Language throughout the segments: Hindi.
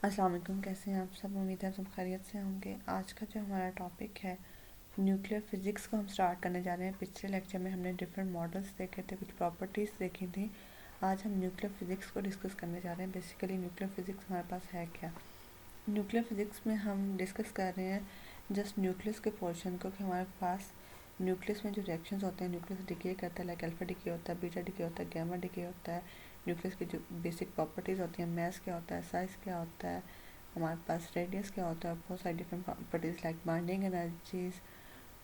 अस्सलाम वालेकुम। कैसे हैं आप सब? उम्मीद है आप सब खैरियत से होंगे। आज का जो हमारा टॉपिक है न्यूक्लियर फिज़िक्स को हम स्टार्ट करने जा रहे हैं। पिछले लेक्चर में हमने डिफरेंट मॉडल्स देखे थे, कुछ प्रॉपर्टीज़ देखी थी। आज हम न्यूक्लियर फिज़िक्स को डिस्कस करने जा रहे हैं। बेसिकली न्यूक्लियर फिज़िक्स हमारे पास है क्या? न्यूक्लियर फिज़िक्स में हम डिस्कस कर रहे हैं जस्ट न्यूक्लियस के पोर्शन को, कि हमारे पास न्यूक्लियस में जो रिएक्शंस होते हैं, न्यूक्लियस डिके करता है, लाइक अल्फा डिके होता है, बीटा डिके होता है, गैमा डिके होता है। न्यूक्लियस की जो बेसिक प्रॉपर्टीज़ होती हैं, मास क्या होता है, साइज़ क्या होता है, हमारे पास रेडियस क्या होता है, बहुत सारी different properties like binding energies.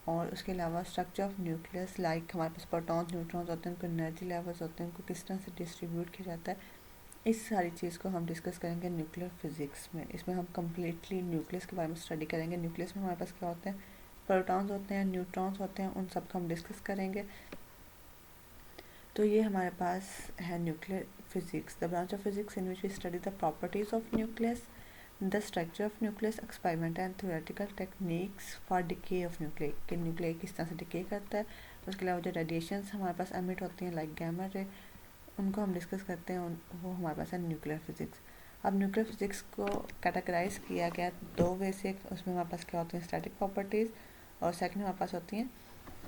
और उसके अलावा स्ट्रक्चर ऑफ न्यूक्लियस, लाइक हमारे पास प्रोटॉन्स न्यूट्रॉन्स होते हैं, उनको एनर्जी लेवल्स होते हैं, उनको किस तरह से डिस्ट्रीब्यूट किया जाता है। इस सारी चीज़ को हम डिस्कस करेंगे न्यूक्लियर फिज़िक्स में। इसमें हम कम्प्लीटली न्यूक्लियस के बारे में स्टडी करेंगे। न्यूक्लियस में हमारे पास क्या होते हैं, प्रोटॉन्स होते हैं, न्यूट्रॉन्स होते हैं, उन सब को हम डिस्कस करेंगे। तो ये हमारे पास है nuclear physics, the branch of physics in which we study the properties of nucleus, the structure of nucleus, experiment and theoretical techniques for decay of nuclear, कि न्यूक्लियर किस तरह से डिके करता है। उसके अलावा जो रेडिएशंस हमारे पास एमिट होती हैं लाइक गैमा रे, उनको हम डिस्कस करते हैं। वो हमारे पास है न्यूक्लियर फिज़िक्स। अब न्यूक्लियर फिज़िक्स को कैटेगराइज किया गया दो वे से। उसमें हमारे पास क्या होती हैं, स्टैटिक प्रॉपर्टीज़, और सेकंड हमारे पास होती हैं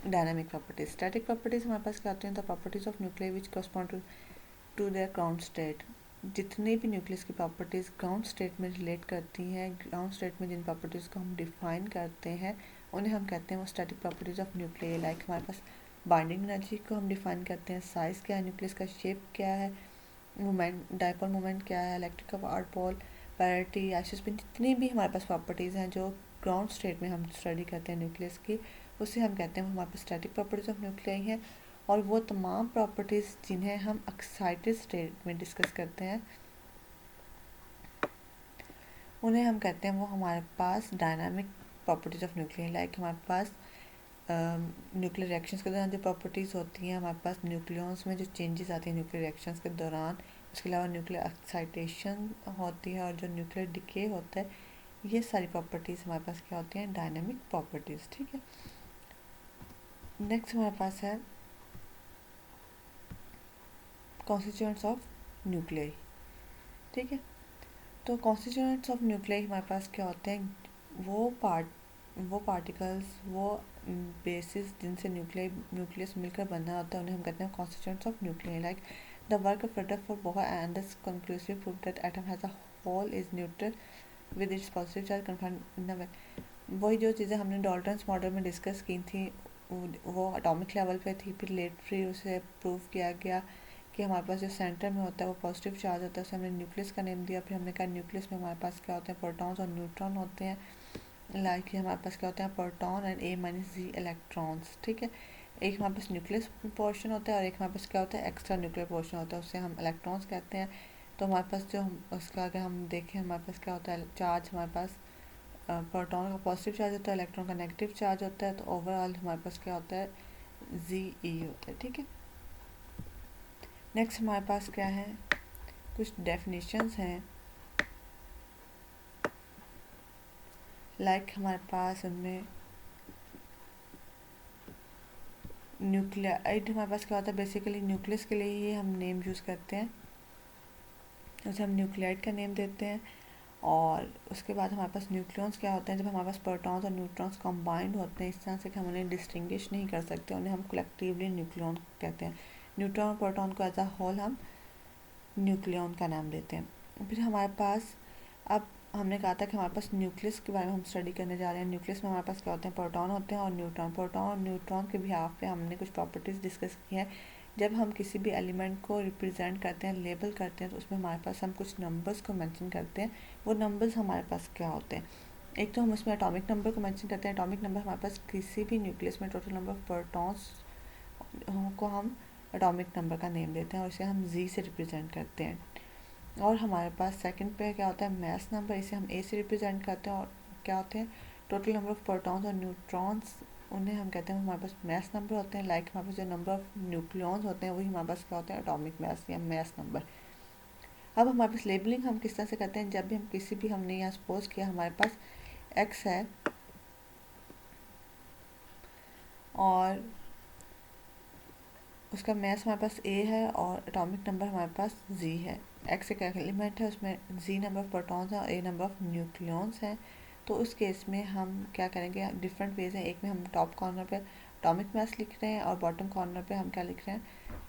डायनामिक प्रॉपर्टीज़। स्टैटिक प्रॉपर्टीज़ हमारे पास क्या होती हैं, the properties of nuclear which correspond to their ground state. जितनी भी न्यूक्लियस की प्रॉपर्टीज़ ग्राउंड स्टेट में रिलेट करती हैं, ग्राउंड स्टेट में जिन प्रॉपर्टीज़ को हम डिफाइन करते हैं, उन्हें हम कहते हैं वो static properties of nuclear. Like हमारे पास बाइंडिंग एनर्जी को हम डिफाइन करते हैं, साइज़ क्या है, न्यूक्लियस का शेप क्या है, मोमेंट, डायपोल मोमेंट क्या है, इलेक्ट्रिक पोल, पोलैरिटी, आइसोस्पिन, जितनी भी हमारे पास प्रॉपर्टीज़ हैं जो ग्राउंड स्टेट में हम स्टडी करते हैं न्यूक्लियस की, उसे हम कहते हैं वो हमारे पास स्टैटिक प्रॉपर्टीज़ ऑफ न्यूक्लियर हैं। और वो तमाम प्रॉपर्टीज़ जिन्हें हम एक्साइटेड स्टेट में डिस्कस करते हैं, उन्हें हम कहते हैं वो हमारे पास dynamic properties of nuclear. Like हमारे पास न्यूक्लियर रिएक्शंस के दौरान जो प्रॉपर्टीज़ होती हैं, हमारे पास न्यूक्लियस में जो चेंजेस आती हैं न्यूक्लियर रिएक्शंस के दौरान, उसके अलावा न्यूक्लियर एक्साइटेशन होती है, और जो न्यूक्लियर डिके होता है, ये सारी प्रॉपर्टीज़ हमारे पास क्या होती हैं, डायनामिक प्रॉपर्टीज़। ठीक है। नेक्स्ट हमारे पास है कॉन्स्टिट्यूएंट्स ऑफ न्यूक्लियर। ठीक है। तो कॉन्स्टिट्यूएंट्स ऑफ न्यूक्लियर हमारे पास क्या होते हैं, वो पार्टिकल्स, वो बेसिस जिनसे न्यूक्लियस मिलकर बना होता है, उन्हें हम कहते हैं constituents of nuclear. Like the work of Rutherford Bohr and this conclusive prove that atom has a whole is neutral with its positive charge confined in the. वही जो चीज़ें हमने डॉल्टन्स मॉडल में डिस्कस की थी, वो एटॉमिक लेवल पे थी, फिर लेटरी उसे प्रूव किया गया कि हमारे पास जो सेंटर में होता है वो पॉजिटिव चार्ज होता है, उसे हमने न्यूक्लियस का नेम दिया। फिर हमने कहा न्यूक्लियस में हमारे पास क्या होते हैं, प्रोटॉन्स और न्यूट्रॉन होते हैं। लाइक हमारे पास क्या होते हैं, proton and A minus G electrons. ठीक है। एक हमारे पास न्यूक्लियस पोर्शन होता है और एक हमारे पास क्या होता है, एक्स्ट्रा न्यूक्लियर पोर्शन होता है, उससे हम इलेक्ट्रॉन्स कहते हैं। तो हमारे पास जो उसका अगर हम देखें, हमारे पास क्या होता है, चार्ज हमारे पास प्रोटॉन का पॉजिटिव चार्ज होता है, इलेक्ट्रॉन का नेगेटिव चार्ज होता है। तो ओवरऑल हमारे पास क्या होता है, जी ई होता है। ठीक है। नेक्स्ट हमारे पास क्या है, कुछ डेफिनेशंस हैं। लाइक हमारे पास उनमें न्यूक्लियाइड हमारे पास क्या होता है, बेसिकली न्यूक्लियस के लिए ही हम नेम यूज़ करते हैं, उसे हम न्यूक्लियाइड का नेम देते हैं। और उसके बाद हमारे पास न्यूक्लियॉन्स क्या होते हैं, जब हमारे पास प्रोटॉन्स और न्यूट्रॉन्स कंबाइंड होते हैं इस तरह से कि हम उन्हें डिस्टिंग्विश नहीं कर सकते, उन्हें हम कलेक्टिवली न्यूक्लियॉन कहते हैं। न्यूट्रॉन और प्रोटॉन को एज अ होल हम न्यूक्लियॉन का नाम देते हैं। फिर हमारे पास, अब हमने कहा था कि हमारे पास न्यूक्लियस के बारे में हम स्टडी करने जा रहे हैं। न्यूक्लियस में हमारे पास क्या होते हैं, प्रोटॉन होते हैं और न्यूट्रॉन। प्रोटॉन और न्यूट्रॉन के बिहाफ पे हमने कुछ प्रॉपर्टीज़ डिस्कस की हैं। जब हम किसी भी एलिमेंट को रिप्रेजेंट करते हैं, लेबल करते हैं, तो उसमें हमारे पास हम कुछ नंबर्स को मेंशन करते हैं। वो नंबर्स हमारे पास क्या होते हैं, एक तो हम उसमें एटॉमिक नंबर को मेंशन करते हैं। एटॉमिक नंबर हमारे पास किसी भी न्यूक्लियस में टोटल नंबर ऑफ प्रोटॉन्स को हम एटॉमिक नंबर का नेम देते हैं और इसे हम जी से रिप्रेजेंट करते हैं। और हमारे पास सेकंड पे क्या होता है, मास नंबर, इसे हम ए से रिप्रेजेंट करते हैं। और क्या होते हैं, टोटल नंबर ऑफ प्रोटॉन्स और न्यूट्रॉन्स, उन्हें हम कहते हैं हमारे पास मास नंबर होते हैं। लाइक हमारे पास जो नंबर ऑफ न्यूक्लियॉन्स होते हैं वही हमारे पास क्या होते हैं, एटॉमिक मास या मास नंबर। अब हमारे पास लेबलिंग हम किस तरह से करते हैं, जब भी हम किसी भी, हमने यहाँ सपोज किया हमारे पास एक्स है और उसका मास हमारे पास ए है और एटॉमिक नंबर हमारे पास जी है। एक्स एक एलिमेंट है, उसमें जी नंबर ऑफ प्रोटॉन्स हैं और ए नंबर ऑफ न्यूक्लियॉन्स हैं। तो उस केस में हम क्या करेंगे, डिफरेंट वेज हैं। एक में हम टॉप कॉर्नर पे एटॉमिक मास लिख रहे हैं और बॉटम कॉर्नर पे हम क्या लिख रहे हैं,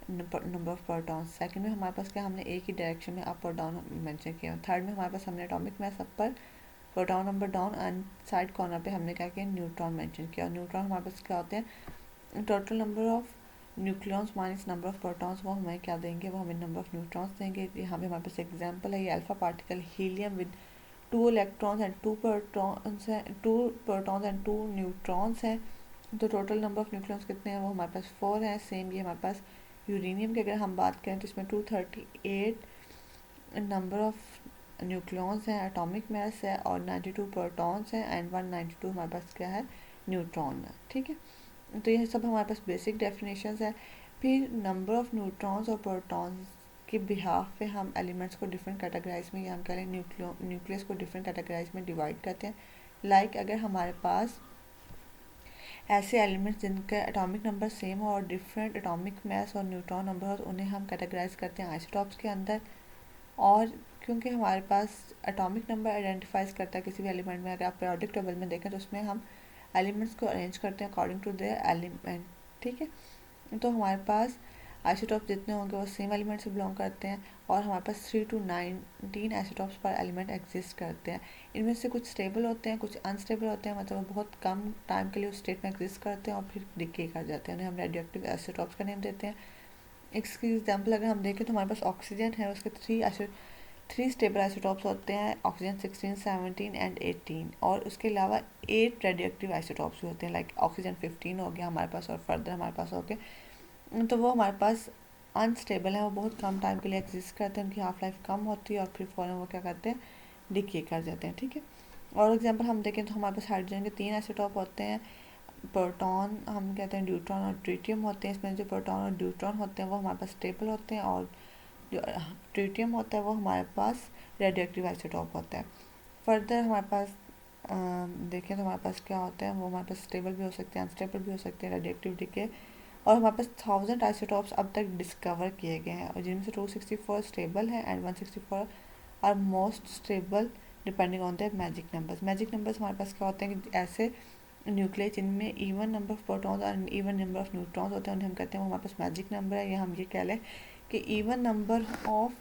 नंबर ऑफ प्रोटॉन्स। सेकंड में हमारे पास क्या, हमने एक ही डायरेक्शन में अप और डाउन मेंशन किया। थर्ड में हमारे पास हमने atomic mass upper, proton number down and side corner पे हमने क्या किया, न्यूट्रॉन मेंशन किया। और न्यूट्रॉन हमारे पास क्या होते हैं, total number of nucleons minus number of protons, वो हमें क्या देंगे, वो हमें नंबर ऑफ न्यूट्रॉन्स देंगे। यहाँ पे हमारे पास एग्जांपल है, ये alpha particle helium with 2 electrons and 2 protons हैं, 2 प्रोटॉन्स एंड 2 न्यूट्रॉन्स हैं। तो टोटल नंबर ऑफ न्यूक्लियॉन्स कितने हैं, वो हमारे पास 4 हैं। सेम ये हमारे पास यूरेनियम की अगर हम बात करें तो इसमें 238 नंबर ऑफ न्यूक्लियॉन्स हैं, एटॉमिक मास है और 92 प्रोटॉन्स हैं एंड 192 हमारे पास क्या है, न्यूट्रॉन है। ठीक है, तो ये सब हमारे पास बेसिक डेफिनेशंस है। फिर नंबर ऑफ न्यूट्रॉन्स और प्रोटॉन्स के बिहाफ पे हम एलिमेंट्स को डिफरेंट कैटेगराइज में, या हम कह रहे हैं न्यूक्लियस को डिफरेंट कैटेगराइज में डिवाइड करते हैं। लाइक अगर हमारे पास ऐसे एलिमेंट्स जिनका एटॉमिक नंबर सेम हो और डिफरेंट एटॉमिक मास और न्यूट्रॉन नंबर हो, तो उन्हें हम कैटेगराइज करते हैं आइसोटॉप्स के अंदर। और क्योंकि हमारे पास एटॉमिक नंबर आइडेंटिफाइज करता है किसी भी एलिमेंट में, अगर आप पीरियोडिक टेबल में देखें तो उसमें हम एलिमेंट्स को अरेंज करते हैं अकॉर्डिंग टू देयर एलिमेंट। ठीक है, तो हमारे पास आइसोटॉप जितने होंगे वो सेम एलिमेंट से बिलोंग करते हैं और हमारे पास 3 to 19 आइसोटॉप्स पर एलिमेंट एग्जिस्ट करते हैं। इनमें से कुछ स्टेबल होते हैं, कुछ अनस्टेबल होते हैं, मतलब वो बहुत कम टाइम के लिए उस स्टेट में एग्जिस्ट करते हैं और फिर डिके कर जाते हैं। उन्हें हम रेडियोएक्टिव आइसोटॉप्स का नेम देते हैं। इसकी एग्जाम्पल अगर हम देखें तो हमारे पास ऑक्सीजन है, उसके 3 स्टेबल आइसोटॉप्स होते हैं, ऑक्सीजन 16, 17 एंड 18। और उसके अलावा 8 रेडियोएक्टिव आइसोटॉप्स भी होते हैं, लाइक ऑक्सीजन 15 हो गया हमारे पास और फर्दर हमारे पास हो गए। तो वो हमारे पास अनस्टेबल है, वो बहुत कम टाइम के लिए एग्जिस्ट करते हैं, उनकी हाफ लाइफ कम होती है और फिर फ़ौरन वो क्या करते हैं, डिके कर जाते हैं। ठीक है, और एग्जांपल हम देखें तो हमारे पास हाइड्रोजन के 3 आइसोटॉप होते हैं, प्रोटॉन हम कहते हैं, ड्यूट्रॉन और ट्रिटियम होते हैं। इसमें जो प्रोटॉन और ड्यूट्रॉन होते हैं वो हमारे पास स्टेबल होते हैं और जो ट्रिटियम होता है वो हमारे पास रेडियोएक्टिव आइसोटॉप होता है। फर्दर हमारे पास देखें तो हमारे पास क्या होता है, वो हमारे पास स्टेबल भी हो सकते हैं, अनस्टेबल भी हो सकते हैं, रेडियोएक्टिव डिके। और हमारे पास 1000 आइसोटॉप्स अब तक डिस्कवर किए गए हैं और जिनमें से 264 स्टेबल हैं and 164 are most stable depending on the magic numbers. Magic numbers हमारे पास क्या होते हैं कि ऐसे न्यूक्लियस जिनमें इवन नंबर ऑफ प्रोटॉन्स और इवन नंबर ऑफ न्यूट्रॉन्स होते हैं, उन्हें हम कहते हैं वो हमारे पास मैजिक नंबर है। या हम ये कह लें कि even number of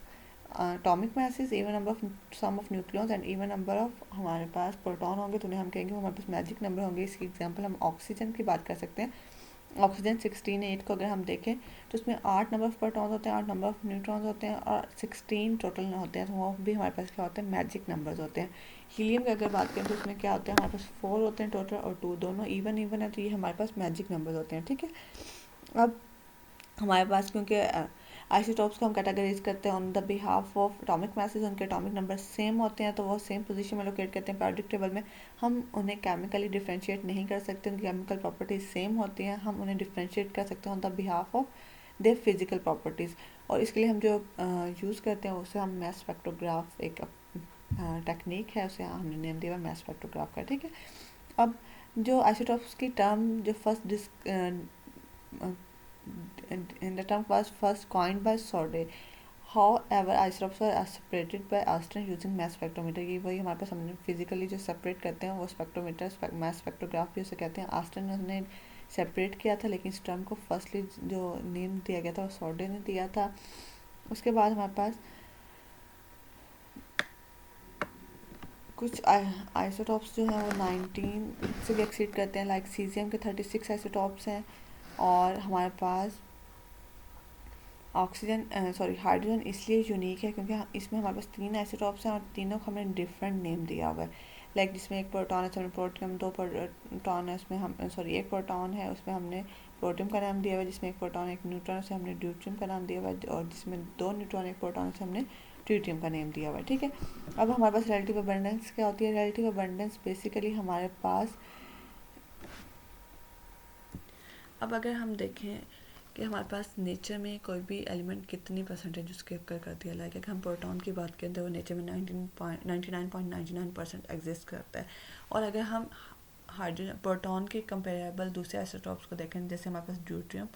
atomic masses, even number of sum of nucleons and even number of हमारे पास प्रोटॉन होंगे तो उन्हें हम कहेंगे वो हमारे पास मैजिक नंबर होंगे। इसकी एग्जांपल हम ऑक्सीजन की बात कर सकते हैं। ऑक्सीजन 16 को अगर हम देखें तो उसमें 8 नंबर ऑफ प्रोटॉन्स होते हैं, 8 नंबर ऑफ न्यूट्रॉन्स होते हैं और 16 टोटल होते हैं, तो वो भी हमारे पास क्या होते हैं, मैजिक नंबर्स होते हैं। हीलियम की अगर बात करें तो उसमें क्या होता है, हमारे पास 4 होते हैं टोटल और 2 दोनों इवन है, तो ये हमारे पास मैजिक नंबर्स होते हैं। ठीक है, अब हमारे पास क्योंकि आइसोटॉप्स को हम कैटेगराइज करते हैं on the behalf of atomic masses, उनके एटॉमिक नंबर सेम होते हैं तो वो सेम पोजीशन में लोकेट करते हैं पीरियोडिक टेबल में। हम उन्हें केमिकली डिफ्रेंशिएट नहीं कर सकते, उनकी केमिकल प्रॉपर्टीज सेम होती हैं, हम उन्हें डिफ्रेंशिएट कर सकते हैं on the behalf of their physical properties. और इसके लिए हम जो यूज़ करते हैं उसे हम मास स्पेक्ट्रोग्राफ, एक टेक्निक है, उसे हमने नेम दिया मास स्पेक्ट्रोग्राफ का। ठीक है, अब जो आइसोटॉप्स की टर्म जो in the term was first coined by Sodde. However, isotopes were separated by Austin using mass spectrometer। ये वही हमारे पास हमने फिजिकली जो सेपरेट करते हैं वो स्पेक्ट्रोमीटर, मास स्पेक्ट्रोग्राफ भी उसे कहते हैं। ऑस्टिन ने सेपरेट किया था, लेकिन इस टर्म को फर्स्टली जो नेम दिया गया था वो सॉडे ने दिया था। उसके बाद हमारे पास कुछ आइसोटॉप्स जो हैं वो 19 से भी एक्सीड करते हैं, लाइक सीजियम के 36 आइसोटॉप्स हैं। और हमारे पास हाइड्रोजन इसलिए यूनिक है क्योंकि इसमें हमारे पास 3 आइसोटॉप्स हैं और तीनों को हमने डिफरेंट नेम दिया हुआ है। लाइक जिसमें एक प्रोटॉन है, उसमें प्रोटियम, 2 प्रोटॉन है उसमें हम एक प्रोटॉन है उसमें हमने प्रोटियम का नाम दिया हुआ है, जिसमें एक प्रोटॉन एक न्यूट्रॉन से हमने ड्यूट्रियम का नाम दिया हुआ है, और जिसमें 2 न्यूट्रॉन एक प्रोटॉन से हमने ट्रिटियम का नेम दिया हुआ है। ठीक है, अब हमारे पास रिलेटिव अबंडेंस क्या होती है। रिलेटिव अबंडेंस बेसिकली हमारे पास, अब अगर हम देखें कि हमारे पास नेचर में कोई भी एलिमेंट कितनी परसेंटेज उसके अक्कर करती है, लाइक अगर हम प्रोटॉन की बात करें तो वो नेचर में 99.99% एग्जिस्ट करता है। और अगर हम हाइड्रोजन प्रोटॉन के कंपेरेबल दूसरे आइसोटॉप्स को देखें, जैसे हमारे पास ड्यूट्रियम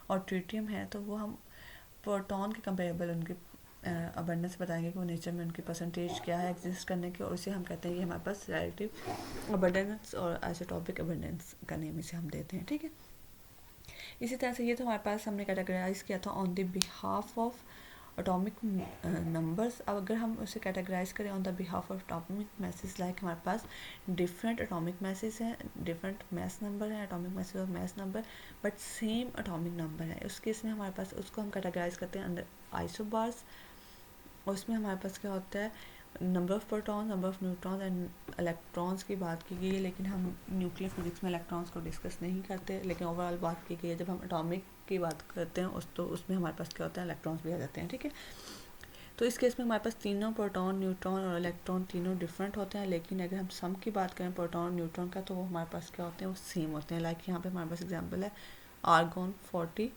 और ट्रिटियम है तो वो हम प्रोटॉन के कंपेरेबल उनकी अबंडेंस बताएंगे कि वो नेचर में उनकी परसेंटेज क्या है एग्जिस्ट करने की, और इसे हम कहते हैं ये हमारे पास रिलेटिव अबंडेंस और आइसोटॉपिक अबंडेंस का नेम इसे हम देते हैं, ठीक है। इसी तरह से ये तो हमारे पास हमने कैटेगराइज किया था on the behalf of atomic numbers. अब अगर हम उसे कैटेगराइज करें on the behalf of atomic message, like हमारे पास डिफरेंट एटॉमिक मैसेज हैं, डिफरेंट मैस नंबर हैं, एटॉमिक मैसेज और mass number, but same atomic number है। उस केस में हमारे पास उसको हम कैटेगराइज करते हैं अंडर आइसोबार्स। और उसमें हमारे पास क्या होता है, number of proton, number of neutrons and electrons की बात की गई है, लेकिन हम न्यूक्लियर फिजिक्स में इलेक्ट्रॉन्स को डिस्कस नहीं करते, लेकिन ओवरऑल बात की गई है। जब हम एटॉमिक की बात करते हैं तो उसमें हमारे पास क्या होता है, इलेक्ट्रॉन्स भी आ जाते हैं, ठीक है। तो इस केस में हमारे पास तीनों प्रोटॉन, न्यूट्रॉन और इलेक्ट्रॉन तीनों डिफरेंट होते हैं, लेकिन अगर हम सम की बात करें प्रोटॉन न्यूट्रॉन का तो वो हमारे पास क्या होते हैं, वो सेम होते हैं। लाइक यहाँ पे हमारे पास एग्जाम्पल है आर्गॉन 40,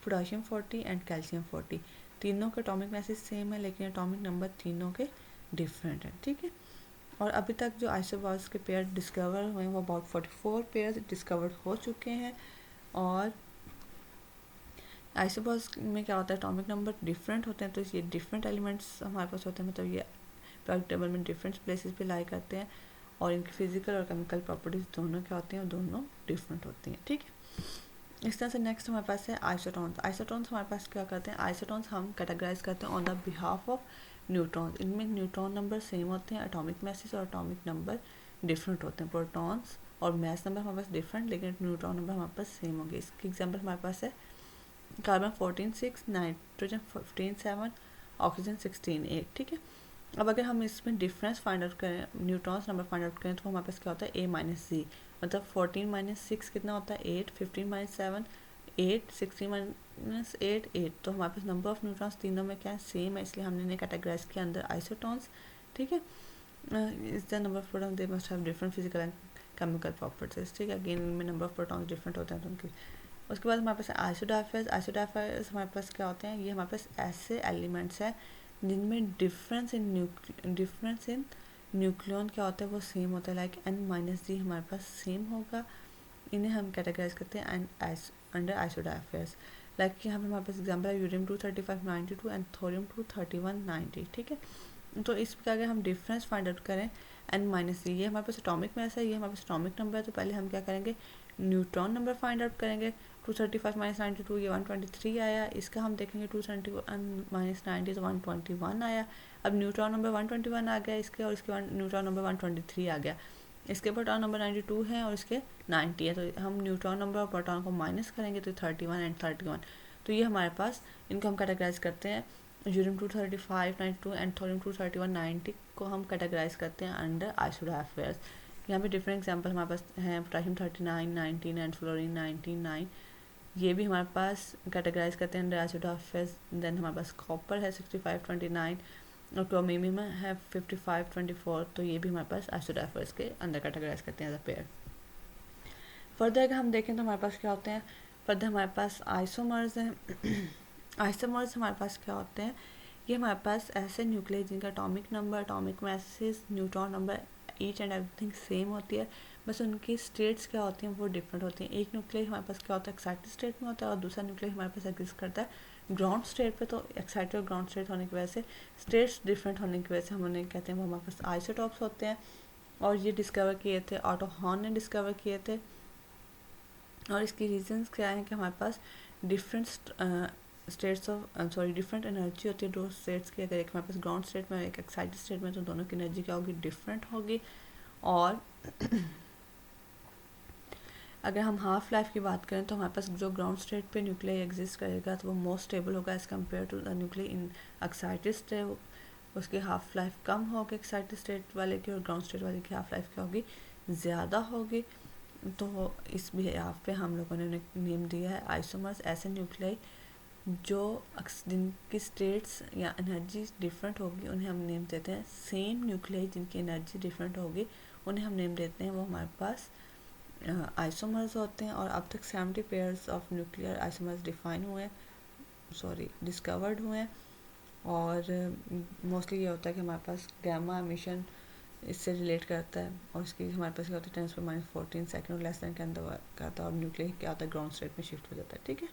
पोटाशियम 40 एंड कैल्शियम 40। तीनों के एटॉमिक मैसेज सेम है, लेकिन एटॉमिक नंबर तीनों के डिफरेंट है, ठीक है। और अभी तक जो आइसोबार्स के पेयर डिस्कवर हुए हैं वो अबाउट 44 पेयर डिस्कवर्ड हो चुके हैं। और आइसोबार्स में क्या होता है, एटॉमिक नंबर डिफरेंट होते हैं, तो ये डिफरेंट एलिमेंट्स हमारे पास होते हैं, मतलब ये periodic टेबल में डिफरेंट प्लेसेस पे लाई करते हैं, और इनकी फिजिकल और केमिकल प्रॉपर्टीज दोनों क्या होती हैं, और दोनों डिफरेंट होती हैं, ठीक है। इस तरह से नेक्स्ट हमारे पास है आइसोटॉन्स। आइसोटॉन्स हमारे पास क्या करते हैं, आइसोटॉन्स हम कैटेगराइज करते हैं on the behalf of neutrons. इनमें न्यूट्रॉन नंबर सेम होते हैं, एटॉमिक मैसेज और एटॉमिक नंबर डिफरेंट होते हैं। प्रोटॉन्स और मैस नंबर हमारे पास डिफरेंट, लेकिन न्यूट्रॉन नंबर हमारे पास सेम होंगे। इसकी एग्जाम्पल हमारे पास है कार्बन 14 6, नाइट्रोजन 15 7, ऑक्सीजन 16 8, ठीक है। अब अगर हम इसमें डिफरेंस फाइंड आउट करें, न्यूट्रॉन्स नंबर फाइंड आउट करें, तो हमारे पास क्या होता है a माइनस जी, मतलब 14 - 6 कितना होता है 8, 15 - 7 8, 16 - 8 8। तो हमारे पास नंबर ऑफ न्यूट्रॉन्स तीनों में क्या है, सेम है, इसलिए हमने इन्हें कैटेगराइज किया अंदर आइसोटॉन्स, ठीक है। Is the number of protons they must have different physical and chemical properties, ठीक है। अगेन इनमें नंबर ऑफ प्रोटॉन्स डिफरेंट होते हैं तो उनकी। उसके बाद हमारे पास आइसोडाइफर्स। आइसोडाइफर्स हमारे पास क्या होते हैं, ये हमारे पास ऐसे एलिमेंट्स हैं जिनमें डिफरेंस इन न्यूक्लियन क्या होता है, वो सेम होता है। लाइक n-d हमारे पास सेम होगा, इन्हें हम कैटेगराइज करते हैं अंडर आइसोडाइफर्स। लाइक यहाँ पे हमारे पास एग्जाम्पल है यूरियम 235 92 एंड थोरियम 231 90, ठीक है। तो इस प्रकार अगर हम डिफरेंस फाइंड आउट करें n-d, ये हमारे पास एटॉमिक मैस है, ये हमारे पास एटॉमिक नंबर है, तो पहले हम क्या करेंगे, न्यूट्रॉन नंबर फाइंड आउट करेंगे। 235 - 92 ये 123 आया, इसका हम देखेंगे 271 - 90 तो 121 आया। अब न्यूट्रॉन नंबर 121 आ गया इसके, और इसके न्यूट्रॉन नंबर 123 आ गया। इसके प्रोटॉन नंबर 92 है और इसके 90 है, तो हम न्यूट्रॉन नंबर और प्रोटॉन को माइनस करेंगे तो 31 एंड 31। तो ये हमारे पास इनको हम कैटेगराइज करते हैं, यूरियम 235 92 एंड थोरियम 231 90 को हम कैटेगराइज करते हैं अंडर आइसोडाइफर्स। यहाँ पे डिफरेंट एग्जांपल हमारे पास हैं, पोटेशियम 39 19 एंड फ्लोरीन 99, ये भी हमारे पास कैटेगराइज करते हैं अंडर आइसोडाइफर्स। देन हमारे पास कॉपर है 65 29 और क्रोमियम है 55 24, तो ये भी हमारे पास आइसोडाइफर्स के अंदर कैटेगराइज करते हैं एज अ पेयर। फर्दर अगर हम देखें तो हमारे पास क्या होते हैं, फर्दर हमारे पास आइसोमर्स हैं। आइसोमर्स हमारे पास क्या होते हैं, ये हमारे पास ऐसे न्यूक्लियस जिनका atomic number, atomic message, neutron number each and everything same होती है, बस उनकी स्टेट्स क्या होती हैं वो डिफरेंट होती हैं। एक न्यूक्लियस हमारे पास क्या होता है, एक्साइटेड स्टेट में होता है, और दूसरा न्यूक्लियस हमारे पास एग्जिस्ट करता है ग्राउंड स्टेट पे। तो एक्साइटेड और ग्राउंड स्टेट होने की वजह से, स्टेट्स डिफरेंट होने की वजह से हम उन्हें कहते हैं वो हमारे पास आइसोटॉप्स होते हैं। और ये डिस्कवर किए थे ऑटो हॉर्न ने डिस्कवर किए थे, और इसकी रीजंस क्या है कि हमारे पास different states of different energy होती है दो स्टेट्स की। अगर एक हमारे पास ग्राउंड स्टेट में, एक एक्साइटेड स्टेट में, तो दोनों की एनर्जी क्या होगी, डिफरेंट होगी। और अगर हम हाफ लाइफ की बात करें तो हमारे पास जो ग्राउंड स्टेट पे न्यूक्लियर एग्जिस्ट करेगा तो वो मोस्ट स्टेबल होगा as compared to the nuclear in excited state. उसकी हाफ लाइफ कम होगी एक्साइटेड स्टेट वाले की, और ग्राउंड स्टेट वाले की हाफ लाइफ क्या होगी, ज़्यादा होगी। तो इस बिहाफ पे हम लोगों ने नेम दिया है आइसोमर्स, ऐसे न्यूक्लियर जो जिनकी स्टेट्स या एनर्जी डिफरेंट होगी उन्हें हम नेम देते हैं सेम न्यूक्लियर जिनकी एनर्जी डिफरेंट होगी उन्हें हम नेम देते हैं वो हमारे पास आइसोमर्स होते हैं। और अब तक 70 pairs of nuclear isomers discovered हुए हैं। और मोस्टली ये होता है कि हमारे पास गैमा एमिशन इससे रिलेट करता है, और इसकी हमारे पास क्या होता है 10⁻⁴ सेकंड और लेस देन के अंदर करता है, और न्यूक्लियर क्या होता है ग्राउंड स्टेट में शिफ्ट हो जाता है, ठीक है।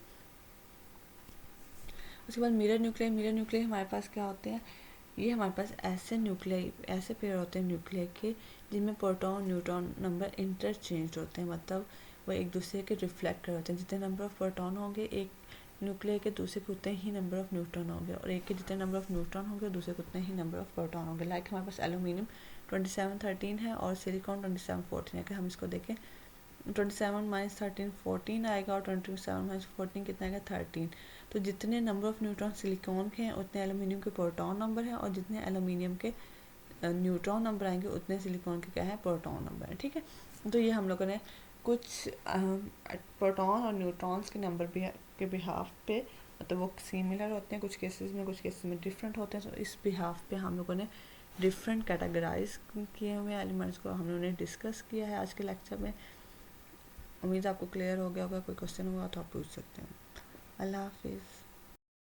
उसके बाद मिरर न्यूक्लियाई हमारे पास क्या होते हैं, ये हमारे पास ऐसे न्यूक्लियाई, ऐसे पेयर होते हैं न्यूक्लियाई के जिनमें प्रोटॉन न्यूट्रॉन नंबर इंटरचेंज होते हैं, मतलब वो एक दूसरे के रिफ्लेक्ट कर होते हैं। जितने नंबर ऑफ प्रोटॉन होंगे एक न्यूक्लियाई के, दूसरे के उतने ही नंबर ऑफ न्यूट्रॉन होंगे, और एक के जितने नंबर ऑफ न्यूट्रॉन होंगे दूसरे के उतने ही नंबर ऑफ प्रोटॉन होंगे। लाइक हमारे पास एल्यूमिनियम 2713 है और सिलिकॉन 2714 है। कि हम इसको देखें 27 माइनस 13 14 आएगा, और 27 माइनस 14 कितना आएगा 13। तो जितने नंबर ऑफ न्यूट्रॉन सिलिकॉन के हैं उतने एल्यूमिनियम के प्रोटॉन नंबर हैं, और जितने एल्यूमिनियम के न्यूट्रॉन नंबर आएंगे उतने सिलिकॉन के क्या है, प्रोटॉन नंबर है। ठीक है, तो ये हम लोगों ने कुछ प्रोटॉन और न्यूट्रॉन्स के नंबर भी के बिहाफ पे, मतलब वो सिमिलर होते हैं कुछ केसेस में, कुछ केसेस में डिफरेंट होते हैं। तो इस बिहाफ पे हम लोगों ने डिफरेंट कैटेगराइज किए हुए एलिमेंट्स को हमने उन्हें डिस्कस किया है आज के लेक्चर में। उम्मीद आपको क्लियर हो गया होगा। कोई क्वेश्चन हुआ तो आप पूछ सकते हैं। अल्लाह हाफिज़।